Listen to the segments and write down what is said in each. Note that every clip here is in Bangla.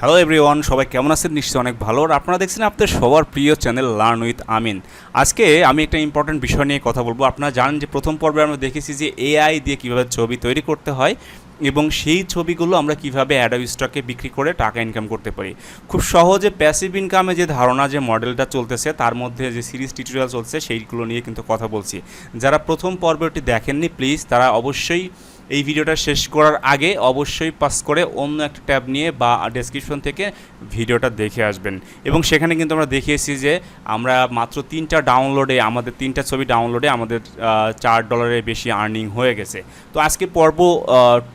হ্যালো এভরিওয়ান, সবাই কেমন আছেন? নিশ্চয়ই অনেক ভালো। আর আপনারা দেখছেন আপনাদের সবার প্রিয় চ্যানেল লার্ন উইথ আমিন। আজকে আমি একটা ইম্পর্টেন্ট বিষয় নিয়ে কথা বলবো। আপনারা জানেন যে প্রথম পর্বে আমরা দেখেছি যে এআই দিয়ে কীভাবে ছবি তৈরি করতে হয় এবং সেই ছবিগুলো আমরা কীভাবে অ্যাডোবি স্টকে বিক্রি করে টাকা ইনকাম করতে পারি। খুব সহজে প্যাসিভ ইনকামে যে ধারণা, যে মডেলটা চলতেছে, তার মধ্যে যে সিরিজ টিউটোরিয়াল চলছে সেইগুলো নিয়ে কিন্তু কথা বলছি। যারা প্রথম পর্বটি দেখেননি প্লিজ তারা অবশ্যই এই ভিডিওটা শেষ করার আগে অবশ্যই পাস করে অন্য একটা ট্যাব নিয়ে বা ডেসক্রিপশন থেকে ভিডিওটা দেখে আসবেন। এবং সেখানে কিন্তু আমরা দেখিয়েছি যে আমরা মাত্র 3টা ডাউনলোডে, আমাদের 3টা ছবি ডাউনলোডে আমাদের $4 বেশি আর্নিং হয়ে গেছে। তো আজকে পর্ব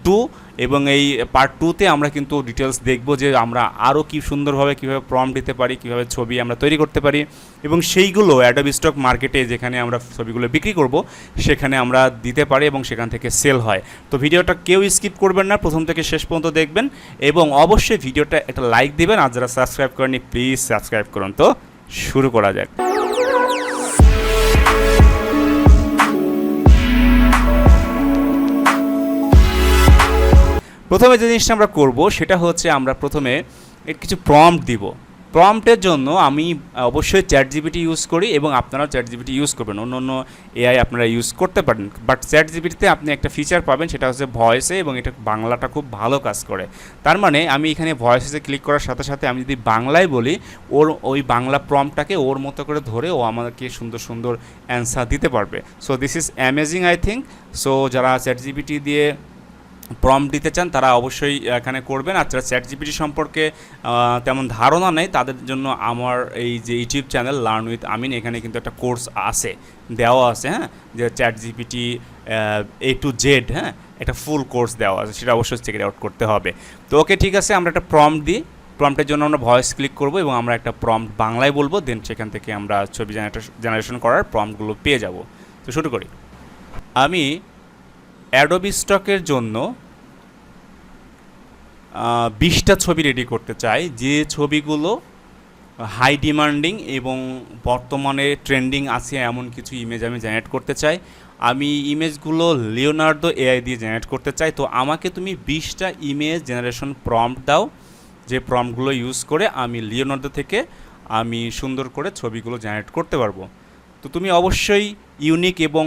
2 এবং এই পার্ট 2তে আমরা কিন্তু ডিটেলস দেখব যে আমরা আরও কি সুন্দরভাবে কীভাবে প্রম্পট দিতে পারি, কীভাবে ছবি আমরা তৈরি করতে পারি এবং সেইগুলো অ্যাডোবি স্টক মার্কেটে যেখানে আমরা ছবিগুলো বিক্রি করব সেখানে আমরা দিতে পারি এবং সেখান থেকে সেল হয়। তো ভিডিওটা কেউ স্কিপ করবেন না, প্রথম থেকে শেষ পর্যন্ত দেখবেন এবং অবশ্যই ভিডিওটা একটা লাইক দিবেন। আর যারা সাবস্ক্রাইব করেনি প্লিজ সাবস্ক্রাইব করুন। তো শুরু করা যাক। প্রথমে যে জিনিসটা আমরা করব সেটা হচ্ছে আমরা প্রথমে কিছু প্রম্পট দিব। প্রম্পটের জন্য আমি অবশ্যই চ্যাটজিপিটি ইউজ করি এবং আপনারাও চ্যাটজিপিটি ইউজ করবেন। অন্য অন্য এআই আপনারা ইউজ করতে পারেন, বাট চ্যাটজিপিটিতে আপনি একটা ফিচার পাবেন, সেটা হচ্ছে ভয়েসে, এবং এটা বাংলাটা খুব ভালো কাজ করে। তার মানে আমি এখানে ভয়েসে ক্লিক করার সাথে সাথে আমি যদি বাংলায় বলি, ওর ওই বাংলা প্রম্পটটাকে ওর মতো করে ধরে ও আমাদেরকে সুন্দর সুন্দর অ্যান্সার দিতে পারবে। So this is amazing I think. So যারা চ্যাটজিপিটি দিয়ে প্রম্পট দিতে চান তারা অবশ্যই এখানে করবেন। আর যারা চ্যাটজিপিটি সম্পর্কে তেমন ধারণা নেই তাদের জন্য আমার এই যে ইউটিউব চ্যানেল লার্ন উইথ আমিন, এখানে কিন্তু একটা কোর্স আছে, দেওয়া আছে, হ্যাঁ, যে চ্যাটজিপিটি A to Z, হ্যাঁ, একটা ফুল কোর্স দেওয়া আছে, সেটা অবশ্যই চেক আউট করতে হবে। তো ওকে, ঠিক আছে, আমরা একটা প্রম্পট দিই। প্রম্পটের জন্য আমরা ভয়েস ক্লিক করব এবং আমরা একটা প্রম্পট বাংলায় বলবো, দেন সেখান থেকে আমরা ছবি জেনারেশন করার প্রম্পটগুলো পেয়ে যাব। তো শুরু করি। আমি অ্যাডোবি স্টকের জন্য 20টা ছবি রেডি করতে চাই, যে ছবিগুলো হাই ডিমান্ডিং এবং বর্তমানে ট্রেন্ডিং আছে এমন কিছু ইমেজ আমি জেনারেট করতে চাই। আমি ইমেজগুলো লিওনার্দো এআই দিয়ে জেনারেট করতে চাই। তো আমাকে তুমি 20টা ইমেজ জেনারেশন প্রম্পট দাও, যে প্রম্পটগুলো ইউজ করে আমি লিওনার্দো থেকে আমি সুন্দর করে ছবিগুলো জেনারেট করতে পারবো। তো তুমি অবশ্যই ইউনিক এবং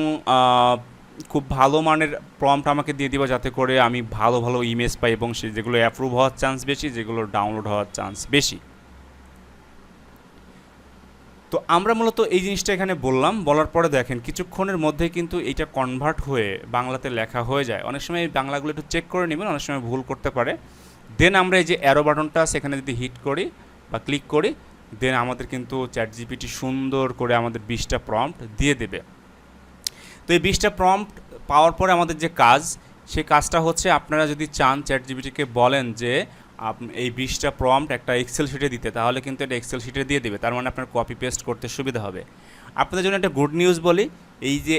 খুব ভালো মানের প্রম্পট আমাকে দিয়ে দিবা, যাতে করে আমি ভালো ভালো ইমেজ পাই এবং যেগুলো অ্যাপ্রুভ হওয়ার চান্স বেশি, যেগুলো ডাউনলোড হওয়ার চান্স বেশি। তো আমরা মূলত এই জিনিসটা এখানে বলার পরে দেখেন কিছুক্ষণের মধ্যে কিন্তু এইটা কনভার্ট হয়ে বাংলাতে লেখা হয়ে যায়। অনেক সময় এই বাংলাগুলো একটু চেক করে নেবেন, অনেক সময় ভুল করতে পারে। দেন আমরা এই যে অ্যারো বাটনটা সেখানে যদি হিট করি বা ক্লিক করি, দেন আমাদের কিন্তু চ্যাটজিপিটি সুন্দর করে আমাদের 20টা প্রম্পট দিয়ে দেবে। তো এই 20টা প্রম্পট পাওয়ার পরে আমাদের যে কাজ, সেই কাজটা হচ্ছে আপনারা যদি চান চ্যাটজিপিটিকে বলেন যে এই 20টা প্রম্পট একটা এক্সেল শিটে দিতে, তাহলে কিন্তু এটা এক্সেল শিটে দিয়ে দেবে। তার মানে আপনার কপি পেস্ট করতে সুবিধা হবে। আপনাদের জন্য একটা গুড নিউজ বলি, এই যে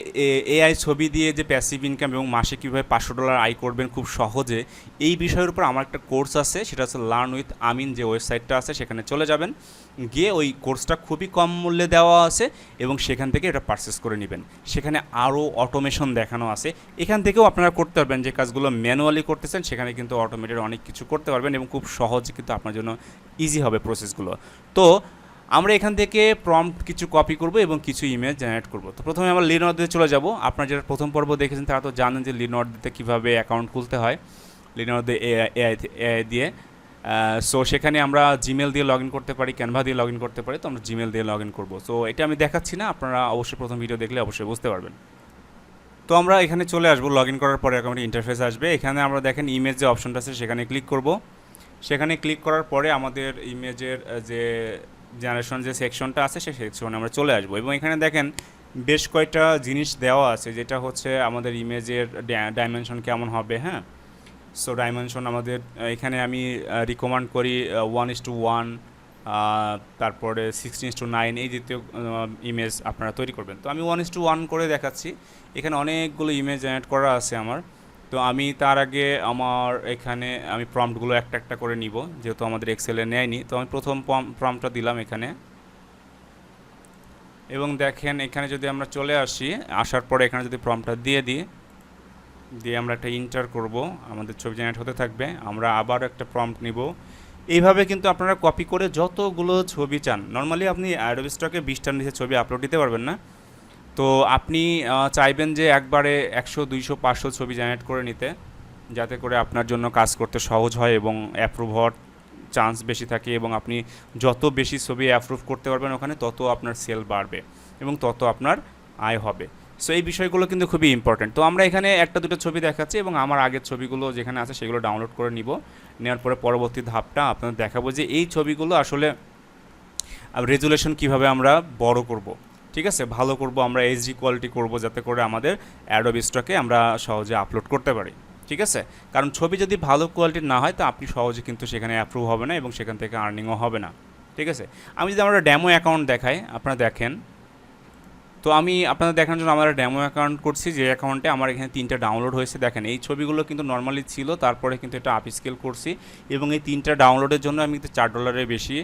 এআই ছবি দিয়ে যে প্যাসিভ ইনকাম এবং মাসে কীভাবে $500 আয় করবেন খুব সহজে, এই বিষয়ের উপর আমার একটা কোর্স আছে, সেটা হচ্ছে লার্ন উইথ আমিন যে ওয়েবসাইটটা আছে, সেখানে চলে যাবেন, গিয়ে ওই কোর্সটা খুবই কম মূল্যে দেওয়া আছে এবং সেখান থেকে এটা পারচেস করে নেবেন। সেখানে আরও অটোমেশন দেখানো আছে, এখান থেকেও আপনারা করতে পারবেন। যে কাজগুলো ম্যানুয়ালি করতেছেন সেখানে কিন্তু অটোমেটেড অনেক কিছু করতে পারবেন এবং খুব সহজে কিন্তু আপনার জন্য ইজি হবে প্রসেসগুলো। তো আমরা এখান থেকে প্রম্পট কিছু কপি করব এবং কিছু ইমেজ জেনারেট করব। তো প্রথমে আমরা লিওনার্দোতে চলে যাব। আপনারা যারা প্রথম পর্ব দেখেছেন তারা তো জানেন যে লিওনার্দোতে কীভাবে অ্যাকাউন্ট খুলতে হয়, লিওনার্দো এআই দিয়ে। সো সেখানে আমরা জিমেল দিয়ে লগ ইন করতে পারি, ক্যানভা দিয়ে লগ ইন করতে পারি। তো আমরা জিমেল দিয়ে লগ ইন করবো। সো এটা আমি দেখাচ্ছি না, আপনারা অবশ্যই প্রথম ভিডিও দেখলে অবশ্যই বুঝতে পারবেন। তো আমরা এখানে চলে আসবো, লগ ইন করার পরে এরকম একটা ইন্টারফেস আসবে। এখানে আমরা দেখেন ইমেজ যে অপশনটা আছে সেখানে ক্লিক করব। সেখানে ক্লিক করার পরে আমাদের ইমেজের যে জেনারেশন যে সেকশনটা আছে সেই সেকশনে আমরা চলে আসবো এবং এখানে দেখেন বেশ কয়েকটা জিনিস দেওয়া আছে, যেটা হচ্ছে আমাদের ইমেজের ডাইমেনশন কেমন হবে। হ্যাঁ, সো ডাইমেনশন আমাদের এখানে আমি রিকমেন্ড করি 1:1, তারপরে 16:9 এই জাতীয় ইমেজ আপনারা তৈরি করবেন। তো আমি 1:1 করে দেখাচ্ছি। এখানে অনেকগুলো ইমেজ জেনারেট করা আছে আমার। তো আমি তার আগে আমার এখানে আমি প্রম্পটগুলো একটা একটা করে নিব, যেহেতু আমাদের এক্সেলে নেয়নি। তো আমি প্রথম প্রম্পটটা দিলাম এখানে এবং দেখেন এখানে যদি আমরা চলে আসার পরে এখানে যদি প্রম্পটটা দিয়ে আমরা একটা ইন্টার করব, আমাদের ছবি জেনারেট হতে থাকবে। আমরা আবার একটা প্রম্পট নিব এইভাবে কিন্তু আপনারা কপি করে যতগুলো ছবি চান, নর্মালি আপনি অ্যাডোবি স্টকে 20টার নিচে ছবি আপলোড দিতে পারবেন না। তো আপনি চাইবেন যে একবারে 100 200 500 ছবি জেনারেট করে নিতে, যাতে করে আপনার জন্য কাজ করতে সহজ হয় এবং অ্যাপ্রুভ হওয়ার চান্স বেশি থাকে, এবং আপনি যত বেশি ছবি অ্যাপ্রুভ করতে পারবেন ওখানে তত আপনার সেল বাড়বে এবং তত আপনার আয় হবে। সো এই বিষয়গুলো কিন্তু খুবই ইম্পর্ট্যান্ট। তো আমরা এখানে একটা দুটো ছবি দেখাচ্ছি এবং আমার আগের ছবিগুলো যেখানে আছে সেগুলো ডাউনলোড করে নিব। নেওয়ার পরে পরবর্তী ধাপটা আপনাদের দেখাবো যে এই ছবিগুলো আসলে রেজুলেশন কিভাবে আমরা বড় করব, ঠিক আছে, ভালো করব, আমরা এইচডি কোয়ালিটি করব, যাতে করে আমাদের অ্যাডোবি স্টকে আমরা সহজে আপলোড করতে পারি, ঠিক আছে। কারণ ছবি যদি ভালো কোয়ালিটির না হয় তো আপনি সহজে কিন্তু সেখানে অ্যাপ্রুভ হবে না এবং সেখান থেকে আর্নিংও হবে না, ঠিক আছে। আমি যদি আমরা ডেমো অ্যাকাউন্ট দেখাই, আপনারা দেখেন। তো আমি আপনাদের দেখানোর জন্য আমার ডেমো অ্যাকাউন্ট করছি, যে অ্যাকাউন্টে আমার এখানে 3টা ডাউনলোড হয়েছে। দেখেন এই ছবিগুলো কিন্তু নর্মালি ছিল, তারপরে কিন্তু এটা আপ স্কেল করছি এবং এই 3টা ডাউনলোডের জন্য আমি কিন্তু $4 বেশি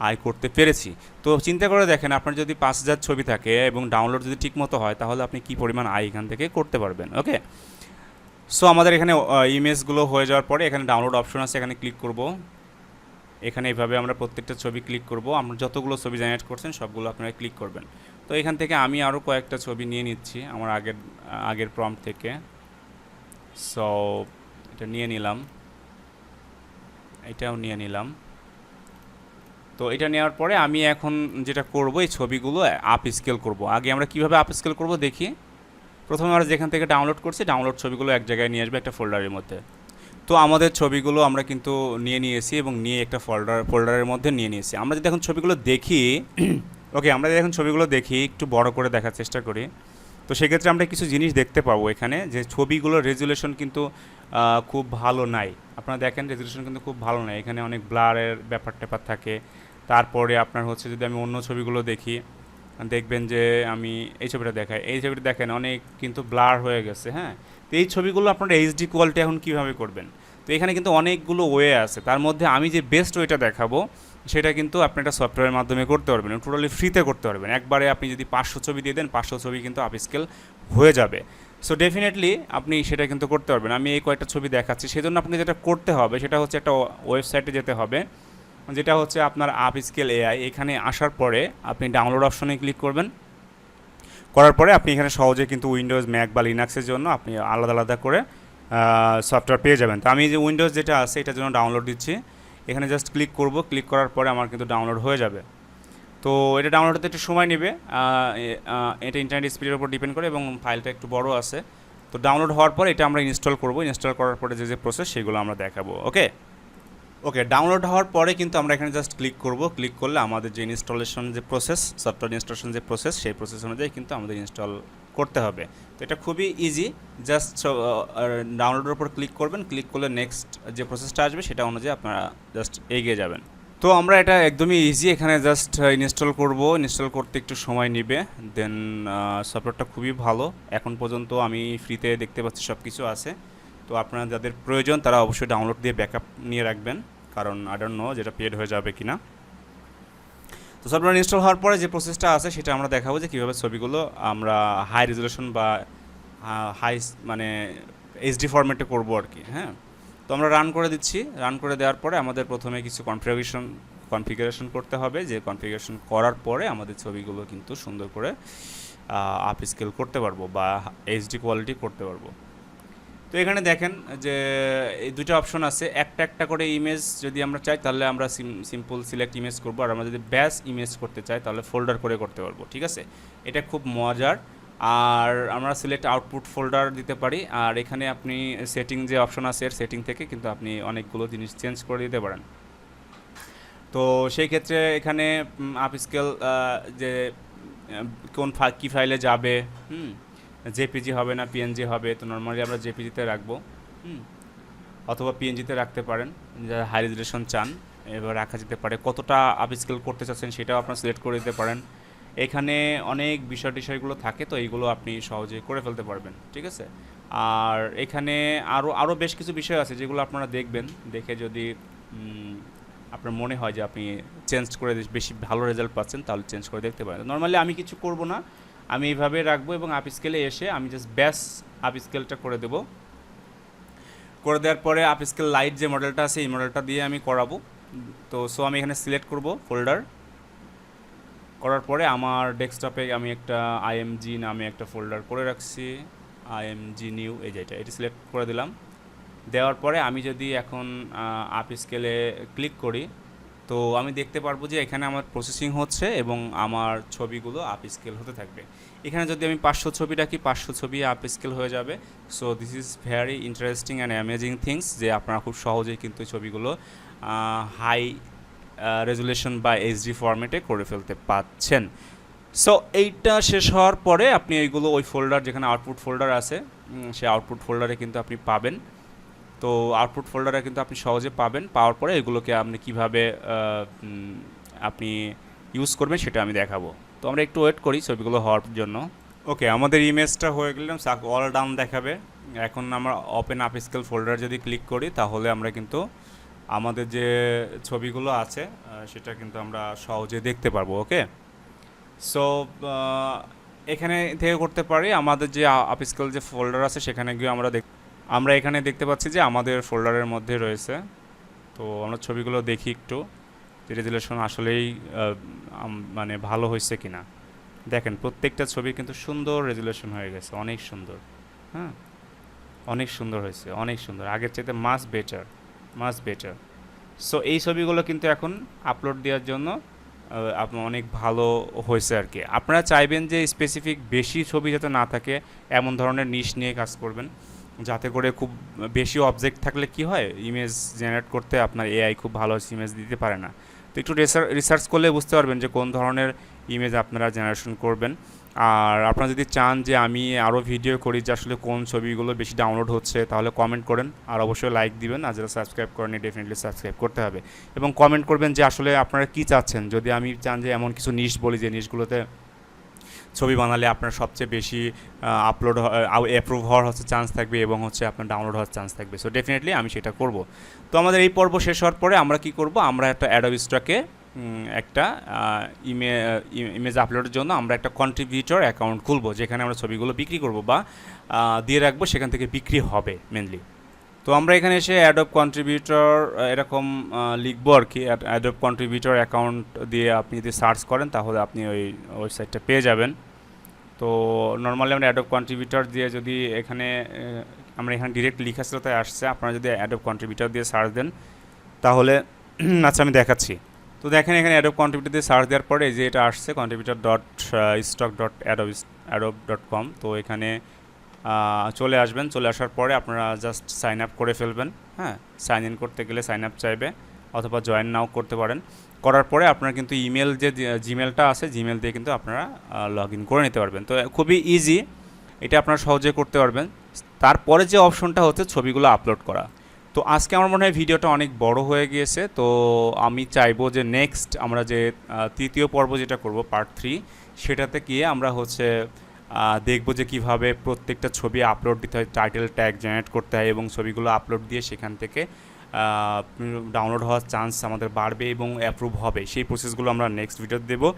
আয় করতে পেরেছি। তো চিন্তা করে দেখেন, আপনার যদি 5000 ছবি থাকে এবং ডাউনলোড যদি ঠিকমতো হয় তাহলে আপনি কী পরিমাণ আয় এখান থেকে করতে পারবেন। ওকে, সো আমাদের এখানে ইমেজগুলো হয়ে যাওয়ার পরে এখানে ডাউনলোড অপশন আছে, এখানে ক্লিক করব। এখানে এইভাবে আমরা প্রত্যেকটা ছবি ক্লিক করব। আমরা যতগুলো ছবি জেনারেট করছেন সবগুলো আপনারা ক্লিক করবেন। তো এখান থেকে আমি আরও কয়েকটা ছবি নিয়ে নিচ্ছি আমার আগের প্রম্পট থেকে। সো এটা নিয়ে নিলাম, এটাও নিয়ে নিলাম। তো এটা নেওয়ার পরে আমি এখন যেটা করব, এই ছবিগুলো আপ স্কেল করব। আগে আমরা কিভাবে আপ স্কেল করব দেখি। প্রথমে আমরা যেখান থেকে ডাউনলোড করছি ডাউনলোড ছবিগুলো এক জায়গায় নিয়ে আসবে একটা ফোল্ডারের মধ্যে। তো আমাদের ছবিগুলো আমরা কিন্তু নিয়ে নিয়েছি এবং নিয়ে একটা ফোল্ডারের মধ্যে নিয়ে নিয়েছি। আমরা যদি এখন ছবিগুলো দেখি ওকে, আমরা যদি এখন ছবিগুলো দেখি, একটু বড় করে দেখার চেষ্টা করি, তো সেক্ষেত্রে আমরা কিছু জিনিস দেখতে পাবো এখানে, যে ছবিগুলোর রেজুলেশন কিন্তু খুব ভালো নাই। আপনারা দেখেন রেজুলেশন কিন্তু খুব ভালো নাই, এখানে অনেক ব্লারের ব্যাপার থাকে। তারপরে আপনার হচ্ছে যদি আমি অন্য ছবিগুলো দেখি, দেখবেন যে আমি এই ছবিটা দেখাই, এই ছবিটা দেখেন অনেক কিন্তু ব্লার হয়ে গেছে। হ্যাঁ, তো এই ছবিগুলো আপনারা এইচডি কোয়ালিটি এখন কীভাবে করবেন? তো এখানে কিন্তু অনেকগুলো ওয়ে আছে, তার মধ্যে আমি যে বেস্ট ওয়েটা দেখাবো সেটা কিন্তু আপনি একটা সফটওয়্যারের মাধ্যমে করতে পারবেন, টোটালি ফ্রিতে করতে পারবেন। একবারে আপনি যদি 500 ছবি দিয়ে দেন 500 ছবি কিন্তু আপ স্কেল হয়ে যাবে। সো ডেফিনেটলি আপনি সেটা কিন্তু করতে পারবেন। আমি এই কয়েকটা ছবি দেখাচ্ছি, সেজন্য আপনি যেটা করতে হবে সেটা হচ্ছে একটা ওয়েবসাইটে যেতে হবে, যেটা হচ্ছে আপনার আপ স্কেল এআই। এখানে আসার পরে আপনি ডাউনলোড অপশনে ক্লিক করবেন। করার পরে আপনি এখানে সহজে কিন্তু উইন্ডোজ, ম্যাক বা লিনাক্সের জন্য আপনি আলাদা আলাদা করে সফটওয়্যার পেয়ে যাবেন। তো আমি যে উইন্ডোজ যেটা আছে এটার জন্য ডাউনলোড দিচ্ছি, এখানে জাস্ট ক্লিক করব। ক্লিক করার পরে আমার কিন্তু ডাউনলোড হয়ে যাবে। তো এটা ডাউনলোড হতে একটু সময় নেবে, এটা ইন্টারনেট স্পিডের উপর ডিপেন্ড করে এবং ফাইলটা একটু বড় আছে। তো ডাউনলোড হওয়ার পর এটা আমরা ইনস্টল করব। ইনস্টল করার পরে যে প্রসেস সেগুলো আমরা দেখাবো। ওকে, ডাউনলোড হওয়ার পরে কিন্তু আমরা এখানে জাস্ট ক্লিক করব। ক্লিক করলে আমাদের যে ইনস্টলেশন যে প্রসেস, সফটওয়্যার ইনস্টলেশন যে প্রসেস, সেই প্রসেস অনুযায়ী কিন্তু আমাদের ইনস্টল করতে হবে। তো এটা খুবই ইজি, জাস্ট ডাউনলোডের উপর ক্লিক করবেন। ক্লিক করলে নেক্সট যে প্রসেসটা আসবে সেটা অনুযায়ী আপনারা জাস্ট এগিয়ে যাবেন। তো আমরা এটা একদমই ইজি, এখানে জাস্ট ইনস্টল করব। ইনস্টল করতে একটু সময় নেবে। দেন সফটওয়্যারটা খুবই ভালো, এখন পর্যন্ত আমি ফ্রিতে দেখতে পাচ্ছি সব কিছু আছে। তো আপনারা যাদের প্রয়োজন তারা অবশ্যই ডাউনলোড দিয়ে ব্যাকআপ নিয়ে রাখবেন, কারণ আই ডোন্ট নো যেটা পেড হয়ে যাবে কিনা। তো সফটওয়্যার ইনস্টল হওয়ার পরে যে প্রসেসটা আছে সেটা আমরা দেখাবো, যে কীভাবে ছবিগুলো আমরা হাই রেজুলেশন বা হাই মানে এইচডি ফরম্যাটে করবো আর কি। হ্যাঁ, তো আমরা রান করে দিচ্ছি। রান করে দেওয়ার পরে আমাদের প্রথমে কিছু কনফিগারেশন করতে হবে, যে কনফিগারেশন করার পরে আমাদের ছবিগুলো কিন্তু সুন্দর করে আপ স্কেল করতে পারবো বা এইচডি কোয়ালিটি করতে পারবো। তো এখানে দেখেন যে এই দুটো অপশন আছে, একটা একটা করে ইমেজ যদি আমরা চাই তাহলে আমরা সিম্পল সিলেক্ট ইমেজ করবো, আর আমরা যদি ব্যাস ইমেজ করতে চাই তাহলে ফোল্ডার করে করতে পারবো। ঠিক আছে, এটা খুব মজার। আর আমরা সিলেক্ট আউটপুট ফোল্ডার দিতে পারি, আর এখানে আপনি সেটিং যে অপশন আছে এর সেটিং থেকে কিন্তু আপনি অনেকগুলো জিনিস চেঞ্জ করে দিতে পারেন। তো সেই ক্ষেত্রে এখানে আপ স্কেল যে কী ফাইলে যাবে, জেপিজি হবে না পিএনজি হবে, তো নর্মালি আমরা জেপিজিতে রাখবো, অথবা পিএনজিতে রাখতে পারেন যারা হাই রেজুলেশন চান। এবার রাখা যেতে পারে, কতটা আপ স্কেল করতে চাচ্ছেন সেটাও আপনারা সিলেক্ট করে দিতে পারেন। এখানে অনেক বিষয়গুলো থাকে, তো এইগুলো আপনি সহজে করে ফেলতে পারবেন। ঠিক আছে, আর এখানে আরও বেশ কিছু বিষয় আছে যেগুলো আপনারা দেখবেন, দেখে যদি আপনার মনে হয় যে আপনি চেঞ্জ করে বেশি ভালো রেজাল্ট পাচ্ছেন তাহলে চেঞ্জ করে দেখতে পারেন। নর্মালি আমি কিছু করব না, আমি এইভাবে রাখবো এবং আপ স্কেলে এসে আমি জাস্ট ব্যাস আপ স্কেলটা করে দেবো। করে দেওয়ার পরে আপ স্কেল লাইট যে মডেলটা আছে এই মডেলটা দিয়ে আমি করাবো। তো সো আমি এখানে সিলেক্ট করব ফোল্ডার, করার পরে আমার ডেস্কটপে আমি একটা আইএমজি নামে একটা ফোল্ডার করে রাখছি, আইএমজি নিউ, এই যে এটা সিলেক্ট করে দিলাম। দেওয়ার পরে আমি যদি এখন আপ স্কেলে ক্লিক করি, তো আমি দেখতে পারবো যে এখানে আমার প্রসেসিং হচ্ছে এবং আমার ছবিগুলো আপ স্কেল হতে থাকবে। এখানে যদি আমি 500 ছবি রাখি, 500 ছবি আপ স্কেল হয়ে যাবে। So this is very interesting and amazing things, যে আপনারা খুব সহজেই কিন্তু ছবিগুলো হাই রেজুলেশন বা এইচডি ফরম্যাটে করে ফেলতে পারছেন। সো এইটা শেষ হওয়ার পরে আপনি এইগুলো ওই ফোল্ডার, যেখানে আউটপুট ফোল্ডার আছে, সেই আউটপুট ফোল্ডারে কিন্তু আপনি পাবেন। তো আউটপুট ফোল্ডারে কিন্তু আপনি সহজে পাবেন। পাওয়ার পরে এগুলোকে আপনি কীভাবে আপনি ইউজ করবেন সেটা আমি দেখাবো। তো আমরা একটু ওয়েট করি ছবিগুলো হওয়ার জন্য। ওকে, আমাদের ইমেজটা হয়ে গেলাম, অল ডাউন দেখাবে। এখন আমরা ওপেন আপ স্কেল ফোল্ডার যদি ক্লিক করি, তাহলে আমরা কিন্তু আমাদের যে ছবিগুলো আছে সেটা কিন্তু আমরা সহজে দেখতে পারবো। ওকে, সো এখানে থেকে করতে পারি, আমাদের যে আপ স্কেল যে ফোল্ডার আছে সেখানে গিয়ে আমরা এখানে দেখতে পাচ্ছি যে আমাদের ফোল্ডারের মধ্যে রয়েছে। তো আমরা ছবিগুলো দেখি একটু, রেজুলেশন আসলেই মানে ভালো হয়েছে কিনা। দেখেন প্রত্যেকটা ছবি কিন্তু সুন্দর রেজুলেশন হয়ে গেছে, অনেক সুন্দর। হ্যাঁ, অনেক সুন্দর হয়েছে, অনেক সুন্দর, আগের চাইতে মাচ বেটার। সো এই ছবিগুলো কিন্তু এখন আপলোড দেওয়ার জন্য আপনার অনেক ভালো হয়েছে আর কি। আপনারা চাইবেন যে স্পেসিফিক বেশি ছবি যাতে না থাকে, এমন ধরনের নিশ নিয়ে কাজ করবেন, যাতে করে খুব বেশি অবজেক্ট থাকলে কি হয়, ইমেজ জেনারেট করতে আপনার এআই খুব ভালো ইমেজ দিতে পারে না। তো একটু রিসার্চ করলে বুঝতে পারবেন যে কোন ধরনের ইমেজ আপনারা জেনারেশন করবেন। আর আপনারা যদি চান যে আমি আরও ভিডিও করি যে আসলে কোন ছবিগুলো বেশি ডাউনলোড হচ্ছে, তাহলে কমেন্ট করেন, আর অবশ্যই লাইক দিবেন। আর যারা সাবস্ক্রাইব করেনি ডেফিনেটলি সাবস্ক্রাইব করতে হবে, এবং কমেন্ট করবেন যে আসলে আপনারা কী চাচ্ছেন। যদি আমি চান যে এমন কিছু নিশ বলি যে নিশগুলোতে ছবি বানালে আপনার সবচেয়ে বেশি আপলোড অ্যাপ্রুভ হওয়ার চান্স থাকবে এবং আপনার ডাউনলোড হওয়ার চান্স থাকবে, সো ডেফিনেটলি আমি সেটা করব। তো আমাদের এই পর্ব শেষ হওয়ার পরে আমরা কি করব, আমরা একটা অ্যাডোবি স্টকে একটা ইমেজ আপলোডের জন্য আমরা একটা কন্ট্রিবিউটর অ্যাকাউন্ট খুলব, যেখানে আমরা ছবিগুলো বিক্রি করব বা দিয়ে রাখবো, সেখান থেকে বিক্রি হবে মেনলি। তো আমরা এখানে এসে অ্যাডোব কন্ট্রিবিউটর এরকম লিখবো আর কি। অ্যাডোব কন্ট্রিবিউটর অ্যাকাউন্ট দিয়ে আপনি যদি সার্চ করেন, তাহলে আপনি ওই ওয়েবসাইটটা পেয়ে যাবেন। তো নর্মালি আমরা অ্যাডোব কন্ট্রিবিউটর দিয়ে যদি আমরা এখানে ডিরেক্ট লেখা ছিল তাই আসছে, আপনারা যদি অ্যাডোব কন্ট্রিবিউটর দিয়ে সার্চ দেন তাহলে আচ্ছা আমি দেখাচ্ছি। তো দেখেন এখানে অ্যাডোব কন্ট্রিবিউটর দিয়ে সার্চ দেওয়ার পরে যে এটা আসছে contributor.stock.adobe.com। তো এখানে চলে আসবেন, চলে আসার পরে আপনারা জাস্ট সাইন আপ করে ফেলবেন। হ্যাঁ, সাইন ইন করতে গেলে সাইন আপ চাইবে, অথবা জয়েন নাও করতে পারেন। করার পরে আপনারা কিন্তু ইমেল যে জিমেলটা আছে, জিমেল দিয়ে কিন্তু আপনারা লগ ইন করে নিতে পারবেন। তো খুবই ইজি, এটা আপনারা সহজে করতে পারবেন। তারপরে যে অপশনটা হচ্ছে ছবিগুলো আপলোড করা। তো আজকে আমার মনে হয় ভিডিওটা অনেক বড় হয়ে গিয়েছে, তো আমি চাইবো যে নেক্সট আমরা যে তৃতীয় পর্ব যেটা করব, পার্ট 3, সেটাতে গিয়ে আমরা দেখব যে কীভাবে প্রত্যেকটা ছবি আপলোড দিতে হয়, টাইটেল ট্যাগ জেনারেট করতে হয়, এবং ছবিগুলো আপলোড দিয়ে সেখান থেকে ডাউনলোড হওয়ার চান্স আমাদের বাড়বে এবং অ্যাপ্রুভ হবে। সেই প্রসেসগুলো আমরা নেক্সট ভিডিওতে দেবো।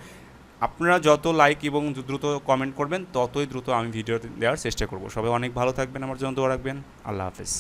আপনারা যত লাইক এবং দ্রুত কমেন্ট করবেন, ততই দ্রুত আমি ভিডিও দেওয়ার চেষ্টা করব। সবাই অনেক ভালো থাকবেন, আমার জন্য দোয়া রাখবেন। আল্লাহ হাফেজ।